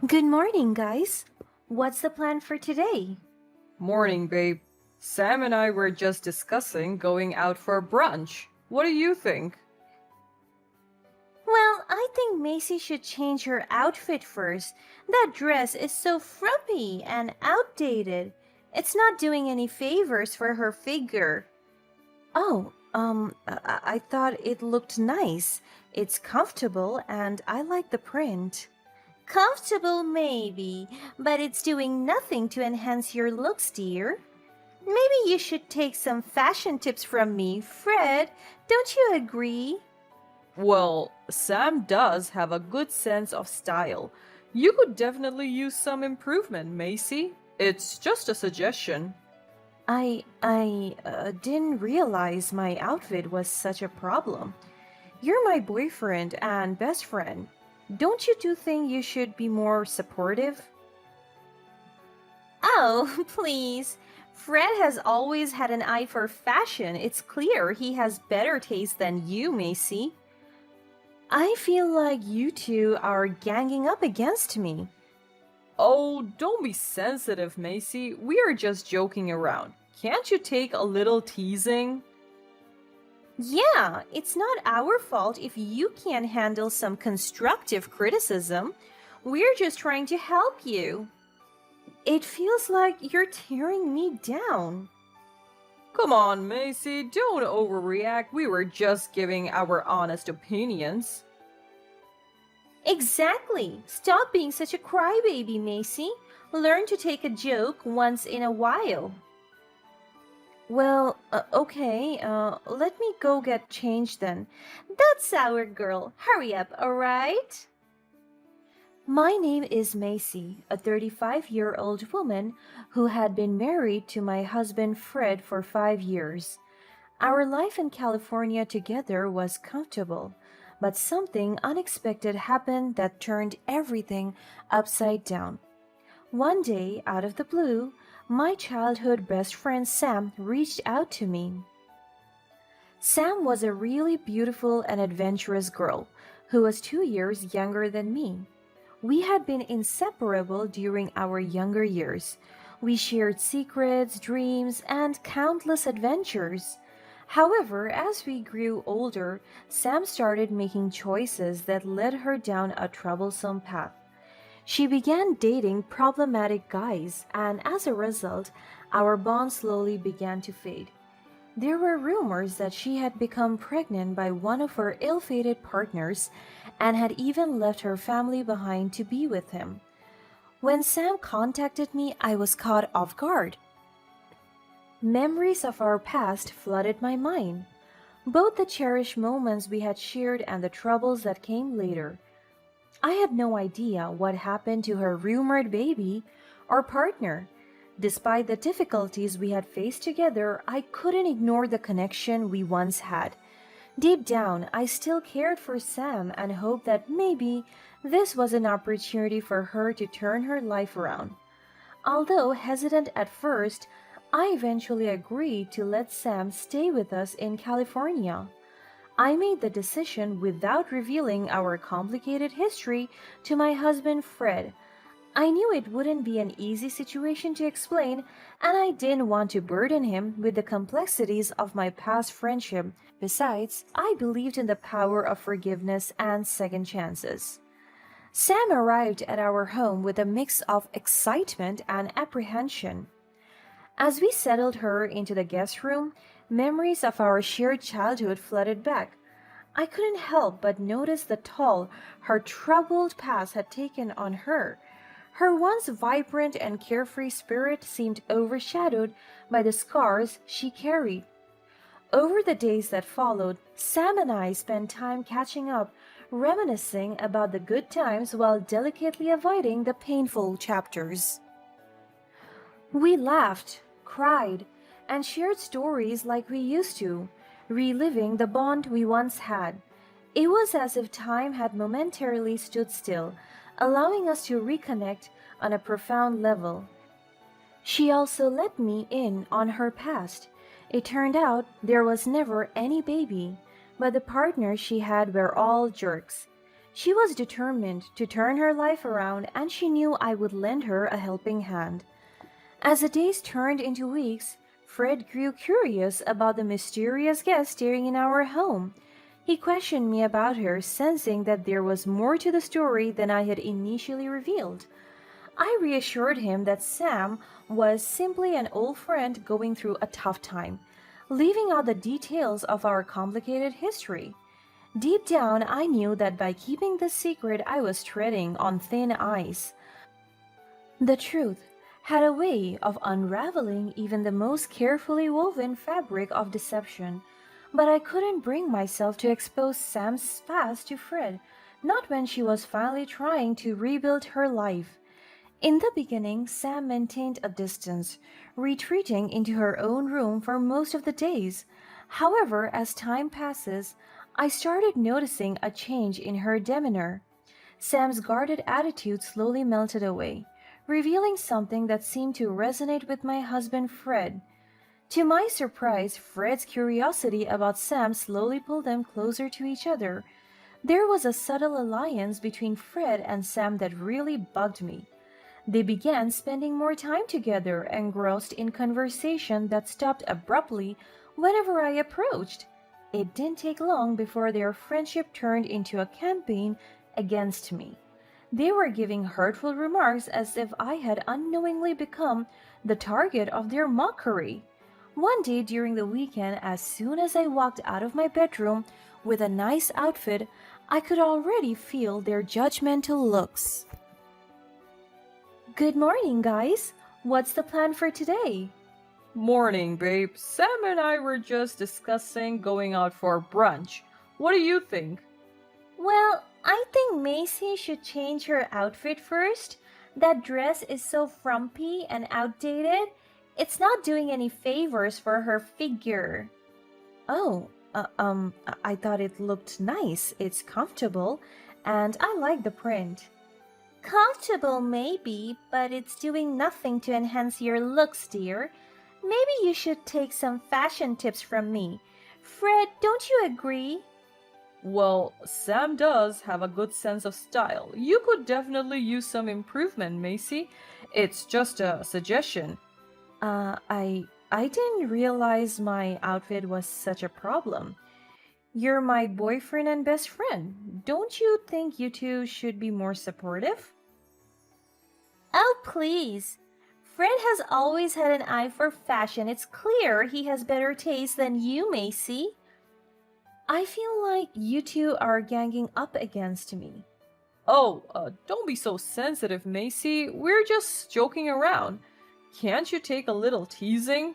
Good morning, guys. What's the plan for today? Morning, babe. Sam and I were just discussing going out for brunch. What do you think? Well, I think Macy should change her outfit first. That dress is so frumpy and outdated. It's not doing any favors for her figure. I thought it looked nice. It's comfortable and I like the print. Comfortable, maybe, but it's doing nothing to enhance your looks, dear. Maybe you should take some fashion tips from me, Fred. Don't you agree? Well, Sam does have a good sense of style. You could definitely use some improvement, Macy. It's just a suggestion. I didn't realize my outfit was such a problem. You're my boyfriend and best friend. Don't you two think you should be more supportive? Oh, please. Fred has always had an eye for fashion. It's clear he has better taste than you, Macy. I feel like you two are ganging up against me. Oh, don't be sensitive, Macy. We are just joking around. Can't you take a little teasing? Yeah, it's not our fault if you can't handle some constructive criticism. We're just trying to help you. It feels like you're tearing me down. Come on, Macy, don't overreact. We were just giving our honest opinions. Exactly. Stop being such a crybaby, Macy. Learn to take a joke once in a while. Okay, let me go get changed then. That's our girl. Hurry up, alright? My name is Macy, a 35-year-old woman who had been married to my husband Fred for 5 years. Our life in California together was comfortable, but something unexpected happened that turned everything upside down. One day, out of the blue, my childhood best friend Sam reached out to me. Sam was a really beautiful and adventurous girl who was 2 years younger than me. We had been inseparable during our younger years. We shared secrets, dreams, and countless adventures. However, as we grew older, Sam started making choices that led her down a troublesome path. She began dating problematic guys, and as a result, our bond slowly began to fade. There were rumors that she had become pregnant by one of her ill fated partners and had even left her family behind to be with him. When Sam contacted me, I was caught off guard. Memories of our past flooded my mind, both the cherished moments we had shared and the troubles that came later. I had no idea what happened to her rumored baby or partner. Despite the difficulties we had faced together, I couldn't ignore the connection we once had. Deep down, I still cared for Sam and hoped that maybe this was an opportunity for her to turn her life around. Although hesitant at first, I eventually agreed to let Sam stay with us in California. I made the decision without revealing our complicated history to my husband Fred. I knew it wouldn't be an easy situation to explain, and I didn't want to burden him with the complexities of my past friendship. Besides, I believed in the power of forgiveness and second chances. Sam arrived at our home with a mix of excitement and apprehension. As we settled her into the guest room, memories of our shared childhood flooded back. I couldn't help but notice the toll her troubled past had taken on her. Her once vibrant and carefree spirit seemed overshadowed by the scars she carried. Over the days that followed, Sam and I spent time catching up, reminiscing about the good times while delicately avoiding the painful chapters. We laughed, cried, and shared stories like we used to, reliving the bond we once had. It was as if time had momentarily stood still, allowing us to reconnect on a profound level. She also let me in on her past. It turned out there was never any baby, but the partners she had were all jerks. She was determined to turn her life around, and she knew I would lend her a helping hand. As the days turned into weeks, Fred grew curious about the mysterious guest staying in our home. He questioned me about her, sensing that there was more to the story than I had initially revealed. I reassured him that Sam was simply an old friend going through a tough time, leaving out the details of our complicated history. Deep down, I knew that by keeping this secret, I was treading on thin ice. The truth had a way of unraveling even the most carefully woven fabric of deception, but I couldn't bring myself to expose Sam's past to Fred, not when she was finally trying to rebuild her life. In the beginning, Sam maintained a distance, retreating into her own room for most of the days. However, as time passes, I started noticing a change in her demeanor. Sam's guarded attitude slowly melted away, revealing something that seemed to resonate with my husband Fred. To my surprise, Fred's curiosity about Sam slowly pulled them closer to each other. There was a subtle alliance between Fred and Sam that really bugged me. They began spending more time together, engrossed in conversation that stopped abruptly whenever I approached. It didn't take long before their friendship turned into a campaign against me. They were giving hurtful remarks as if I had unknowingly become the target of their mockery. One day during the weekend, as soon as I walked out of my bedroom with a nice outfit, I could already feel their judgmental looks. Good morning, guys. What's the plan for today? Morning, babe. Sam and I were just discussing going out for brunch. What do you think? Well, I think Macy should change her outfit first. That dress is so frumpy and outdated. It's not doing any favors for her figure. Oh, I thought it looked nice. It's comfortable, and I like the print. Comfortable, maybe, but it's doing nothing to enhance your looks, dear. Maybe you should take some fashion tips from me. Fred, don't you agree? Well, Sam does have a good sense of style. You could definitely use some improvement, Macy. It's just a suggestion. I didn't realize my outfit was such a problem. You're my boyfriend and best friend. Don't you think you two should be more supportive? Oh, please. Fred has always had an eye for fashion. It's clear he has better taste than you, Macy. I feel like you two are ganging up against me. Oh, don't be so sensitive, Macy. We're just joking around. Can't you take a little teasing?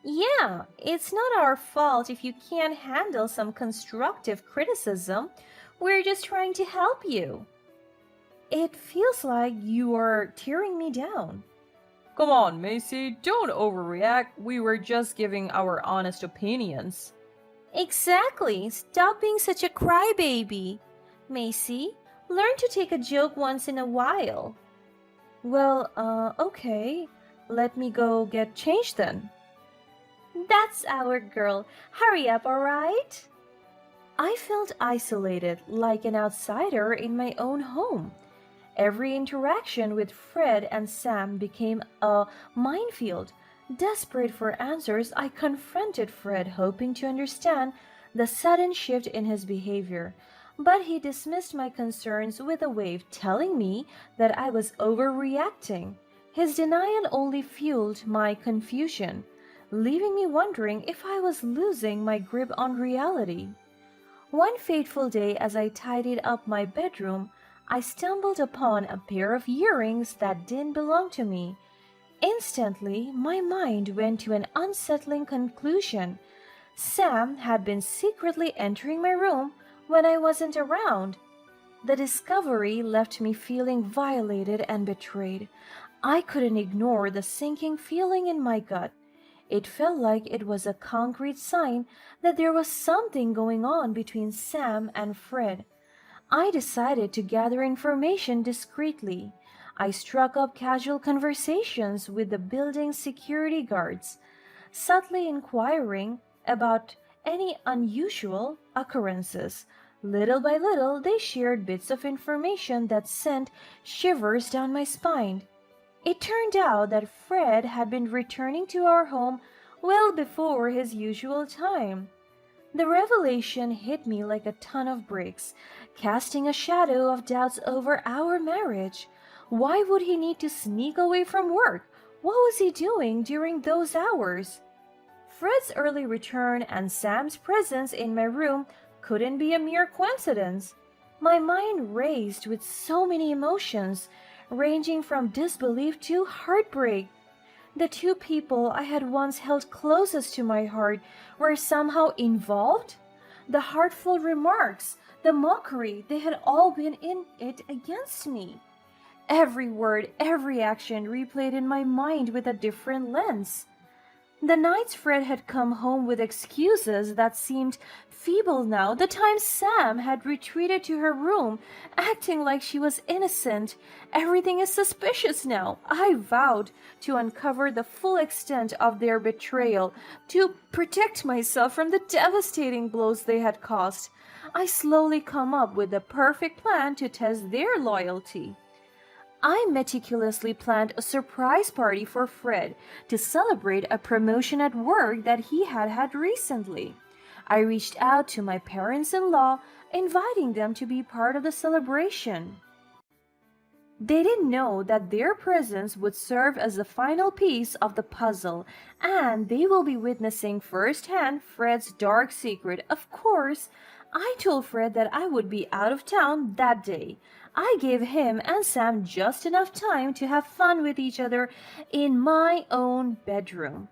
Yeah, it's not our fault if you can't handle some constructive criticism. We're just trying to help you. It feels like you are tearing me down. Come on, Macy, don't overreact. We were just giving our honest opinions. Exactly. Stop being such a crybaby. Macy, learn to take a joke once in a while. Well, okay. Let me go get changed then. That's our girl. Hurry up, alright? I felt isolated, like an outsider in my own home. Every interaction with Fred and Sam became a minefield. Desperate for answers, I confronted Fred, hoping to understand the sudden shift in his behavior. But he dismissed my concerns with a wave, telling me that I was overreacting. His denial only fueled my confusion, leaving me wondering if I was losing my grip on reality. One fateful day, as I tidied up my bedroom, I stumbled upon a pair of earrings that didn't belong to me. Instantly, my mind went to an unsettling conclusion. Sam had been secretly entering my room when I wasn't around. The discovery left me feeling violated and betrayed. I couldn't ignore the sinking feeling in my gut. It felt like it was a concrete sign that there was something going on between Sam and Fred. I decided to gather information discreetly. I struck up casual conversations with the building's security guards, subtly inquiring about any unusual occurrences. Little by little, they shared bits of information that sent shivers down my spine. It turned out that Fred had been returning to our home well before his usual time. The revelation hit me like a ton of bricks, casting a shadow of doubts over our marriage. Why would he need to sneak away from work? What was he doing during those hours? Fred's early return and Sam's presence in my room couldn't be a mere coincidence. My mind raced with so many emotions, ranging from disbelief to heartbreak. The two people I had once held closest to my heart were somehow involved. The heartful remarks, the mockery, they had all been in it against me. Every word, every action replayed in my mind with a different lens. The nights Fred had come home with excuses that seemed feeble now, the times Sam had retreated to her room, acting like she was innocent. Everything is suspicious now. I vowed to uncover the full extent of their betrayal, to protect myself from the devastating blows they had caused. I slowly come up with the perfect plan to test their loyalty. I meticulously planned a surprise party for Fred to celebrate a promotion at work that he had had recently. I reached out to my parents-in-law, inviting them to be part of the celebration. They didn't know that their presence would serve as the final piece of the puzzle, and they will be witnessing firsthand Fred's dark secret. Of course, I told Fred that I would be out of town that day. I gave him and Sam just enough time to have fun with each other in my own bedroom.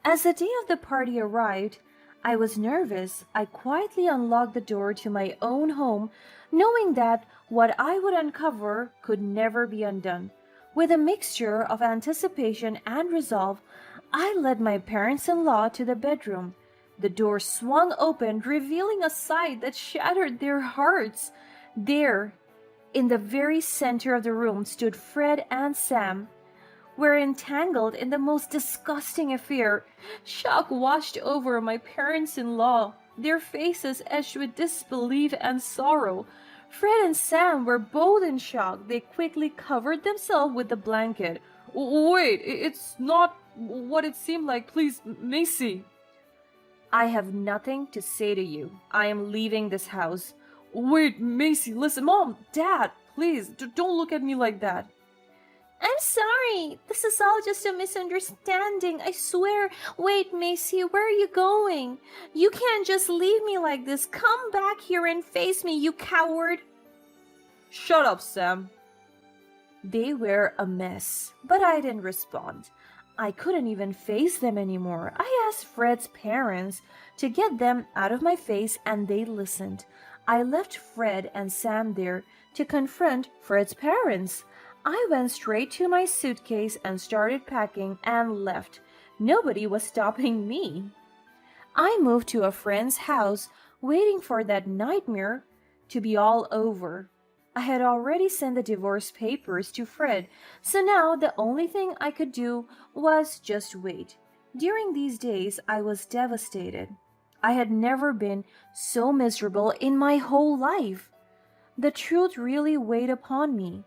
As the day of the party arrived, I was nervous. I quietly unlocked the door to my own home, knowing that what I would uncover could never be undone. With a mixture of anticipation and resolve, I led my parents-in-law to the bedroom. The door swung open, revealing a sight that shattered their hearts. There, in the very center of the room, stood Fred and Sam. Were entangled in the most disgusting affair. Shock washed over my parents-in-law, their faces etched with disbelief and sorrow. Fred and Sam were both in shock. They quickly covered themselves with the blanket. Wait, it's not what it seemed like. Please, Macy. I have nothing to say to you. I am leaving this house. Wait, Macy, listen. Mom, Dad, please, don't look at me like that. I'm sorry. This is all just a misunderstanding. I swear. Wait, Macy, where are you going? You can't just leave me like this. Come back here and face me, you coward. Shut up, Sam. They were a mess, but I didn't respond. I couldn't even face them anymore. I asked Fred's parents to get them out of my face, and they listened. I left Fred and Sam there to confront Fred's parents. I went straight to my suitcase and started packing and left. Nobody was stopping me. I moved to a friend's house, waiting for that nightmare to be all over. I had already sent the divorce papers to Fred, so now the only thing I could do was just wait. During these days, I was devastated. I had never been so miserable in my whole life. The truth really weighed upon me.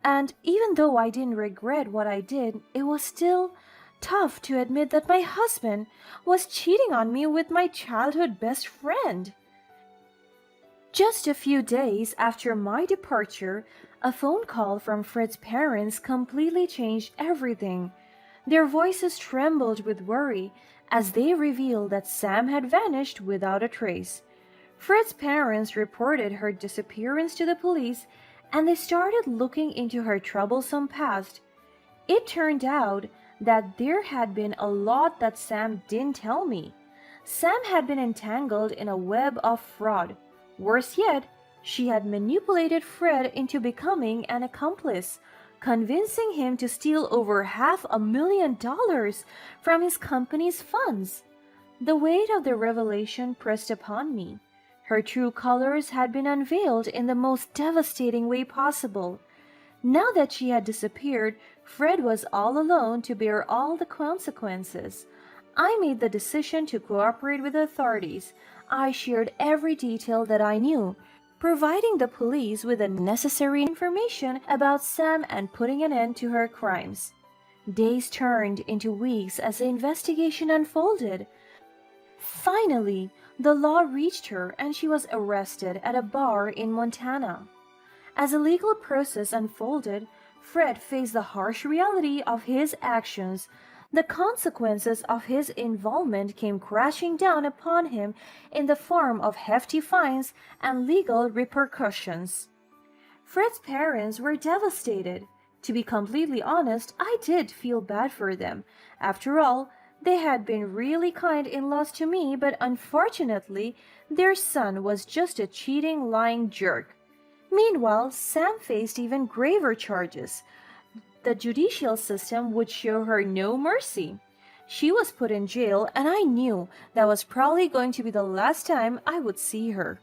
And even though I didn't regret what I did, it was still tough to admit that my husband was cheating on me with my childhood best friend. Just a few days after my departure, a phone call from Fred's parents completely changed everything. Their voices trembled with worry as they revealed that Sam had vanished without a trace. Fred's parents reported her disappearance to the police, and they started looking into her troublesome past. It turned out that there had been a lot that Sam didn't tell me. Sam had been entangled in a web of fraud. Worse yet, she had manipulated Fred into becoming an accomplice, convincing him to steal over $500,000 from his company's funds. The weight of the revelation pressed upon me. Her true colors had been unveiled in the most devastating way possible. Now that she had disappeared, Fred was all alone to bear all the consequences. I made the decision to cooperate with the authorities. I shared every detail that I knew, providing the police with the necessary information about Sam and putting an end to her crimes. Days turned into weeks as the investigation unfolded. Finally, the law reached her and she was arrested at a bar in Montana. As the legal process unfolded, Fred faced the harsh reality of his actions. The consequences of his involvement came crashing down upon him in the form of hefty fines and legal repercussions. Fred's parents were devastated. To be completely honest, I did feel bad for them. After all, they had been really kind in-laws to me, but unfortunately, their son was just a cheating, lying jerk. Meanwhile, Sam faced even graver charges. The judicial system would show her no mercy. She was put in jail, and I knew that was probably going to be the last time I would see her.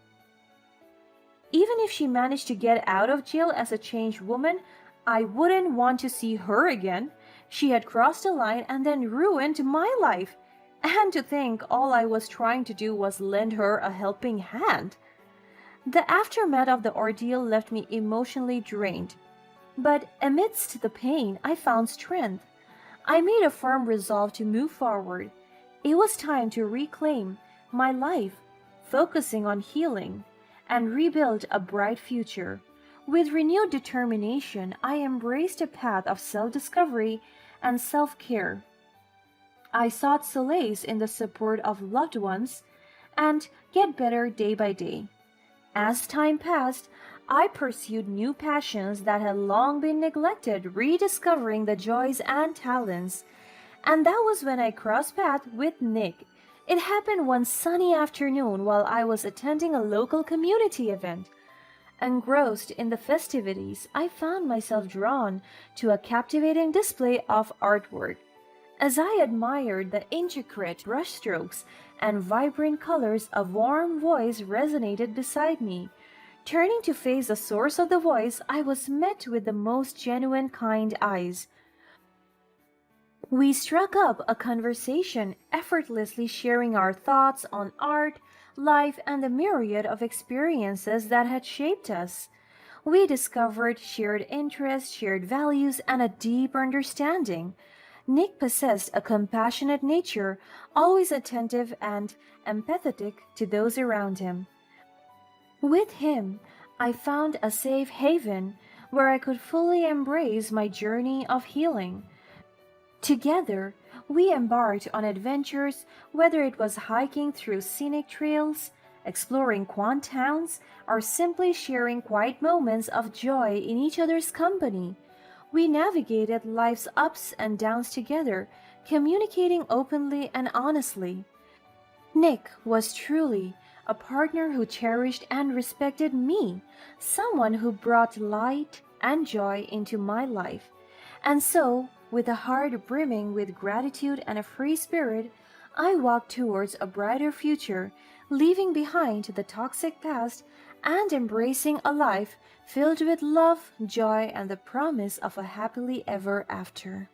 Even if she managed to get out of jail as a changed woman, I wouldn't want to see her again. She had crossed the line and then ruined my life. And to think all I was trying to do was lend her a helping hand. The aftermath of the ordeal left me emotionally drained. But amidst the pain, I found strength. I made a firm resolve to move forward. It was time to reclaim my life, focusing on healing, and rebuild a bright future. With renewed determination, I embraced a path of self-discovery and self-care. I sought solace in the support of loved ones and get better day by day. As time passed, I pursued new passions that had long been neglected, rediscovering the joys and talents. And that was when I crossed paths with Nick. It happened one sunny afternoon while I was attending a local community event. Engrossed in the festivities, I found myself drawn to a captivating display of artwork. As I admired the intricate brushstrokes and vibrant colors, a warm voice resonated beside me. Turning to face the source of the voice, I was met with the most genuine, kind eyes. We struck up a conversation, effortlessly sharing our thoughts on art, life, and the myriad of experiences that had shaped us. We discovered shared interests, shared values, and a deep understanding. Nick possessed a compassionate nature, always attentive and empathetic to those around him. With him, I found a safe haven where I could fully embrace my journey of healing. Together, we embarked on adventures, whether it was hiking through scenic trails, exploring quaint towns, or simply sharing quiet moments of joy in each other's company. We navigated life's ups and downs together, communicating openly and honestly. Nick was truly a partner who cherished and respected me, someone who brought light and joy into my life. And so, with a heart brimming with gratitude and a free spirit, I walked towards a brighter future, leaving behind the toxic past and embracing a life filled with love, joy, and the promise of a happily ever after.